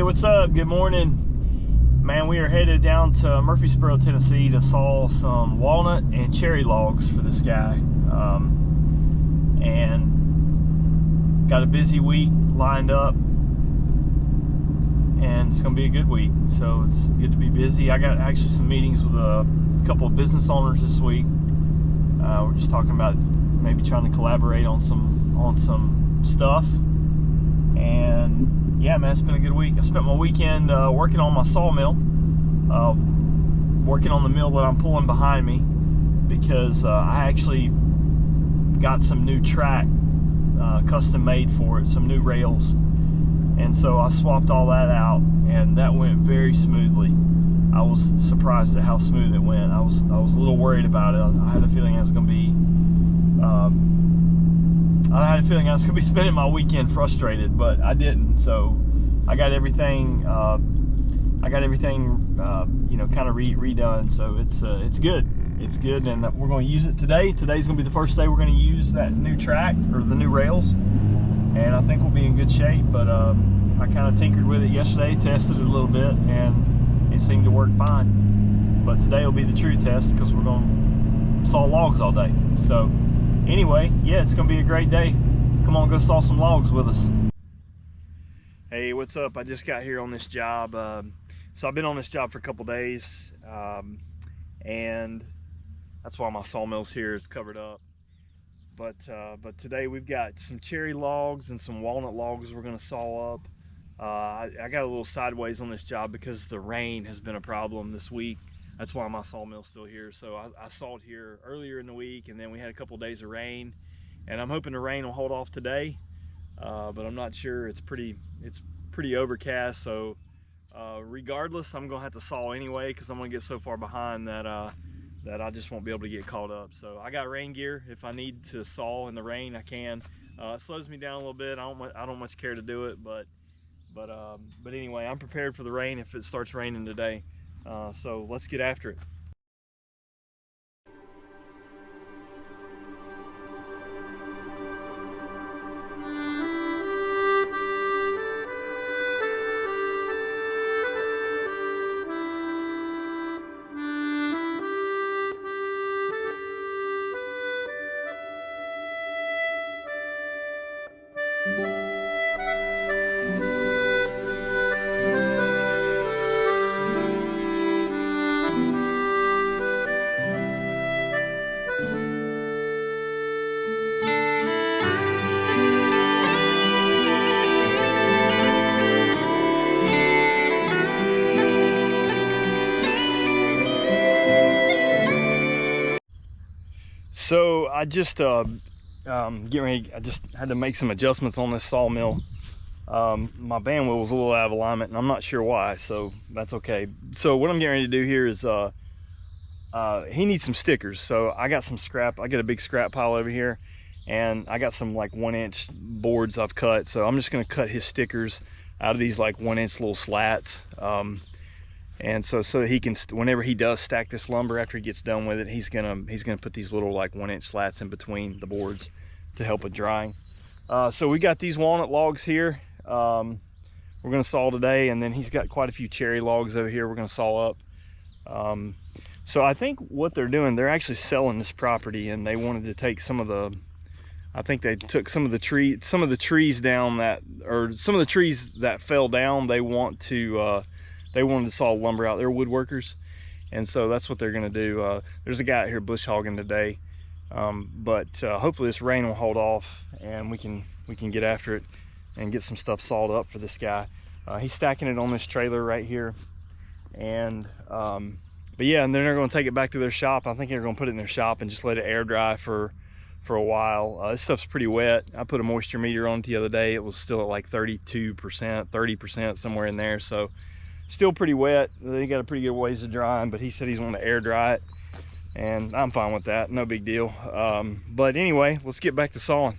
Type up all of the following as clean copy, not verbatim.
Hey, what's up? Good morning. Man, we are headed down to Murfreesboro, Tennessee to saw some walnut and cherry logs for this guy. And got a busy week lined up, and it's gonna be a good week. So it's good to be busy. I got actually some meetings with a couple of business owners this week. We're just talking about maybe trying to collaborate on some stuff. And yeah, man, it's been a good week. I spent my weekend working on my sawmill, working on the mill that I'm pulling behind me, because I actually got some new track custom made for it, some new rails, and so I swapped all that out, and that went very smoothly. I was surprised at how smooth it went. I was a little worried about it. I had a feeling I was going to be spending my weekend frustrated, but I didn't. So I got everything you know, kind of redone. So it's good. It's good, and we're going to use it today. Today's going to be the first day we're going to use that new track, or the new rails, and I think we'll be in good shape. But I kind of tinkered with it yesterday, tested it a little bit, and it seemed to work fine. But today will be the true test, because we're going to saw logs all day. So anyway, yeah, it's going to be a great day. Come on, go saw some logs with us. Hey, what's up? I just got here on this job. So I've been on this job for a couple days, and that's why my sawmill's here is covered up. But today we've got some cherry logs and some walnut logs we're going to saw up. I got a little sideways on this job because the rain has been a problem this week. That's why my sawmill's still here. So I sawed here earlier in the week, and then we had a couple of days of rain, and I'm hoping the rain will hold off today, but I'm not sure. It's pretty overcast, so regardless, I'm gonna have to saw anyway, because I'm gonna get so far behind that that I just won't be able to get caught up. So I got rain gear. If I need to saw in the rain, I can. It slows me down a little bit. I don't much care to do it, but anyway, I'm prepared for the rain if it starts raining today. So let's get after it. So I just getting ready. I just had to make some adjustments on this sawmill. My band wheel was a little out of alignment, and I'm not sure why, so that's okay. So what I'm getting ready to do here is he needs some stickers. So I got some scrap. I got a big scrap pile over here, and I got some like 1-inch boards I've cut. So I'm just going to cut his stickers out of these like 1-inch little slats. And so that he can, whenever he does stack this lumber after he gets done with it, he's gonna put these little like 1-inch slats in between the boards to help with drying. So we got these walnut logs here. We're gonna saw today, and then he's got quite a few cherry logs over here we're gonna saw up. So I think what they're doing, they're actually selling this property, and they wanted to take some of the, I think they took some of the trees down that, or some of the trees that fell down. They wanted to saw lumber out. They're woodworkers, and so that's what they're gonna do. There's a guy out here bush hogging today, but hopefully this rain will hold off, and we can get after it and get some stuff sawed up for this guy. He's stacking it on this trailer right here, and but yeah, and then they're gonna take it back to their shop. I think they're gonna put it in their shop and just let it air dry for a while. This stuff's pretty wet. I put a moisture meter on it the other day. It was still at like 32%, 30%, somewhere in there. So still pretty wet. They got a pretty good ways to dry, but he said he's wanting to air dry it, and I'm fine with that. No big deal. But anyway, let's get back to sawing.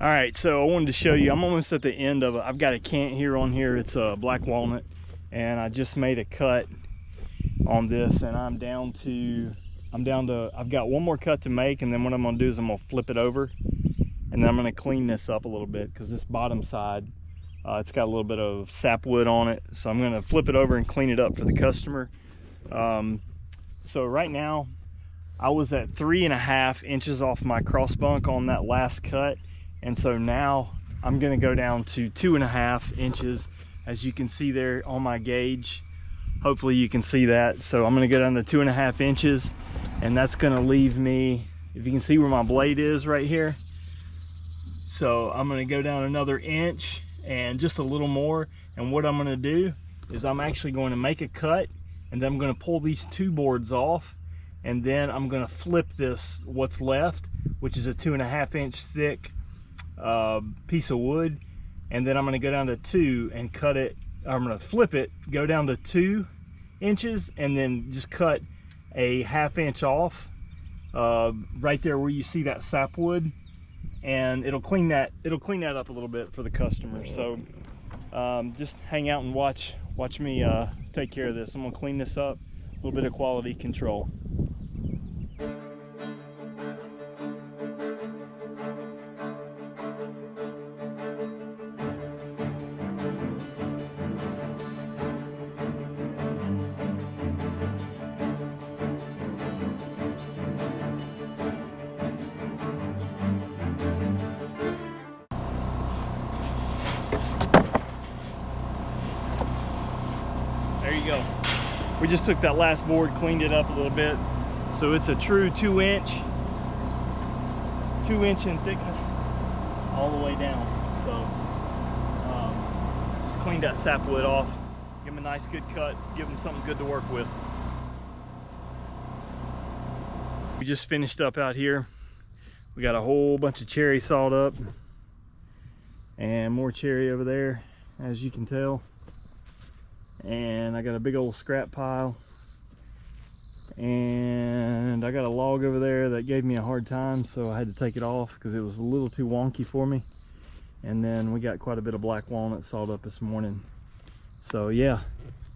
All right, so I wanted to show you, I'm almost at the end of it. I've got a cant here on here. It's a black walnut, and I just made a cut on this, and I've got one more cut to make, and then what I'm gonna do is I'm gonna flip it over, and then I'm gonna clean this up a little bit because this bottom side, it's got a little bit of sapwood on it. So I'm gonna flip it over and clean it up for the customer. So right now, I was at 3.5 inches off my cross bunk on that last cut. And so now I'm gonna go down to 2.5 inches, as you can see there on my gauge. Hopefully you can see that. So I'm gonna go down to 2.5 inches, and that's gonna leave me, if you can see where my blade is right here. So I'm gonna go down another inch and just a little more. And what I'm gonna do is I'm actually going to make a cut, and then I'm gonna pull these two boards off, and then I'm gonna flip this, what's left, which is a 2.5 inch thick piece of wood, and then I'm going to go down to 2 and cut it. I'm going to flip it, go down to 2 inches, and then just cut a 1/2 inch off right there where you see that sapwood, and it'll clean that up a little bit for the customer. So just hang out and watch me take care of this. I'm going to clean this up, a little bit of quality control. There you go. We just took that last board, cleaned it up a little bit. So it's a true 2 inch in thickness all the way down. So just cleaned that sapwood off, give them a nice good cut, give them something good to work with. We just finished up out here. We got a whole bunch of cherry sawed up, and more cherry over there, as you can tell. And I got a big old scrap pile, and I got a log over there that gave me a hard time, so I had to take it off because it was a little too wonky for me. And then we got quite a bit of black walnut sawed up this morning. So yeah,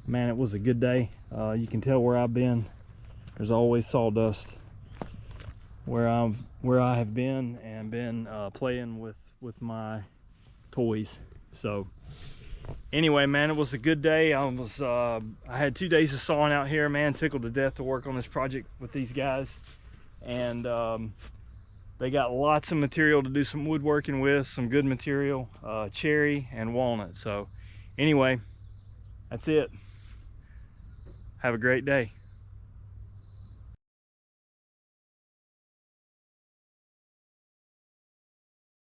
man, it was a good day. You can tell where I've been. There's always sawdust where I have been, and been playing with my toys. So anyway, man, it was a good day. I had 2 days of sawing out here, man. Tickled to death to work on this project with these guys. And they got lots of material to do some woodworking with, some good material, cherry and walnut. So anyway, that's it. Have a great day.